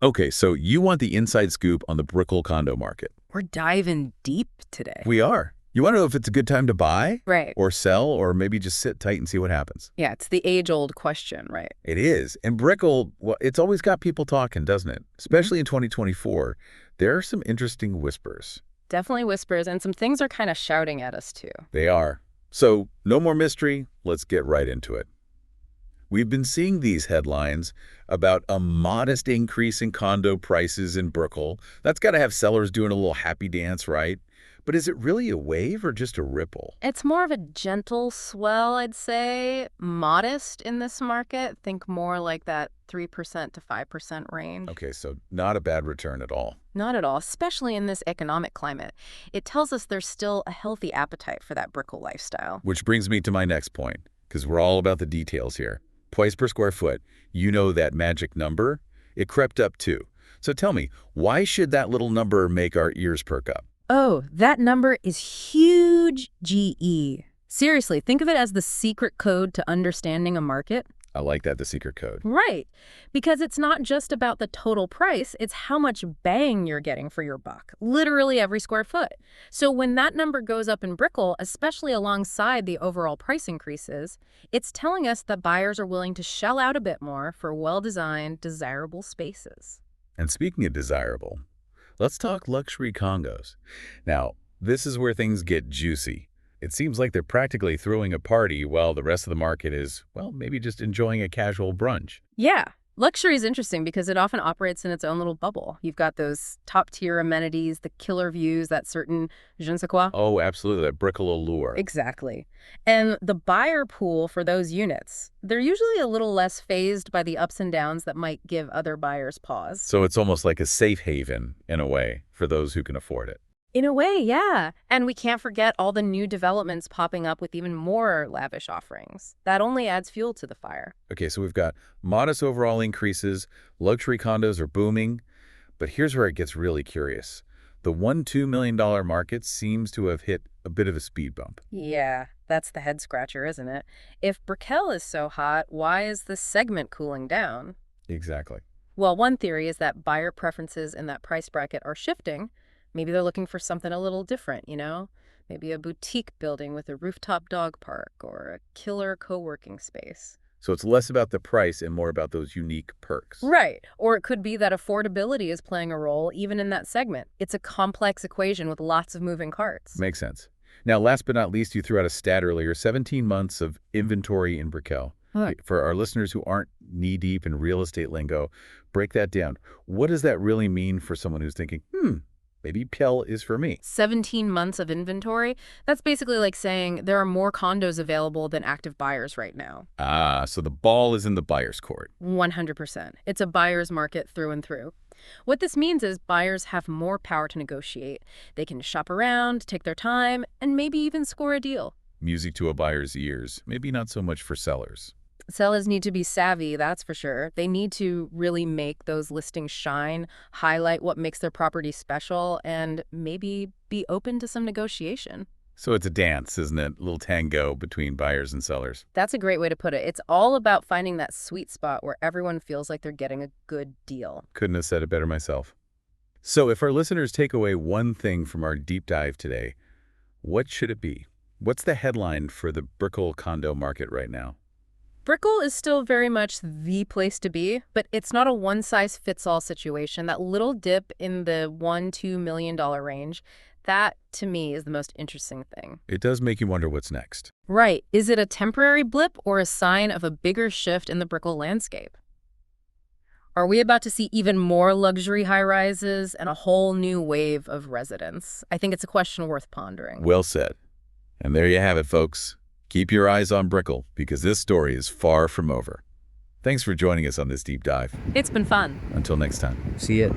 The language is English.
Okay, so you want the inside scoop on the Brickell condo market. We're diving deep today. We are. You want to know if it's a good time to buy? Right. Or sell, or maybe just sit tight and see what happens? Yeah, it's the age-old question, right? It is. And Brickell, well, it's always got people talking, doesn't it? Especially in 2024. There are some interesting whispers. Definitely whispers, and some things are kind of shouting at us, too. They are. So, no more mystery. Let's get right into it. We've been seeing these headlines about a modest increase in condo prices in Brickell. That's got to have sellers doing a little happy dance, right? But is it really a wave or just a ripple? It's more of a gentle swell, I'd say. Modest in this market. Think more like that 3% to 5% range. Okay, so not a bad return at all. Not at all, especially in this economic climate. It tells us there's still a healthy appetite for that Brickell lifestyle. Which brings me to my next point, because we're all about the details here. Price per square foot, you know that magic number? It crept up too. So tell me, why should that little number make our ears perk up? Oh, that number is huge GE. Seriously, think of it as the secret code to understanding a market. I like that, the secret code. Right, because it's not just about the total price, it's how much bang you're getting for your buck, literally every square foot. So when that number goes up in Brickell, especially alongside the overall price increases, it's telling us that buyers are willing to shell out a bit more for well-designed, desirable spaces. And speaking of desirable, let's talk luxury condos. Now, this is where things get juicy. It seems like they're practically throwing a party while the rest of the market is, well, maybe just enjoying a casual brunch. Yeah, luxury is interesting because it often operates in its own little bubble. You've got those top-tier amenities, the killer views, that certain je ne sais quoi. Oh, absolutely, that Brickell allure. Exactly. And the buyer pool for those units, they're usually a little less fazed by the ups and downs that might give other buyers pause. So it's almost like a safe haven, in a way, for those who can afford it. In a way, yeah. And we can't forget all the new developments popping up with even more lavish offerings. That only adds fuel to the fire. Okay, so we've got modest overall increases, luxury condos are booming, but here's where it gets really curious. The $1-2 million market seems to have hit a bit of a speed bump. Yeah, that's the head scratcher, isn't it? If Brickell is so hot, why is this segment cooling down? Exactly. Well, one theory is that buyer preferences in that price bracket are shifting. Maybe they're looking for something a little different, you know? Maybe a boutique building with a rooftop dog park or a killer co-working space. So it's less about the price and more about those unique perks. Right. Or it could be that affordability is playing a role even in that segment. It's a complex equation with lots of moving parts. Makes sense. Now, last but not least, you threw out a stat earlier, 17 months of inventory in Brickell. Huh. For our listeners who aren't knee-deep in real estate lingo, break that down. What does that really mean for someone who's thinking, maybe Brickell is for me? 17 months of inventory? That's basically like saying there are more condos available than active buyers right now. Ah, so the ball is in the buyer's court. 100%. It's a buyer's market through and through. What this means is buyers have more power to negotiate. They can shop around, take their time, and maybe even score a deal. Music to a buyer's ears. Maybe not so much for sellers. Sellers need to be savvy, that's for sure. They need to really make those listings shine, highlight what makes their property special, and maybe be open to some negotiation. So it's a dance, isn't it? A little tango between buyers and sellers. That's a great way to put it. It's all about finding that sweet spot where everyone feels like they're getting a good deal. Couldn't have said it better myself. So if our listeners take away one thing from our deep dive today, what should it be? What's the headline for the Brickell condo market right now? Brickell is still very much the place to be, but it's not a one-size-fits-all situation. That little dip in the $1-2 million range, that, to me, is the most interesting thing. It does make you wonder what's next. Right. Is it a temporary blip or a sign of a bigger shift in the Brickell landscape? Are we about to see even more luxury high-rises and a whole new wave of residents? I think it's a question worth pondering. Well said. And there you have it, folks. Keep your eyes on Brickell, because this story is far from over. Thanks for joining us on this deep dive. It's been fun. Until next time. See it.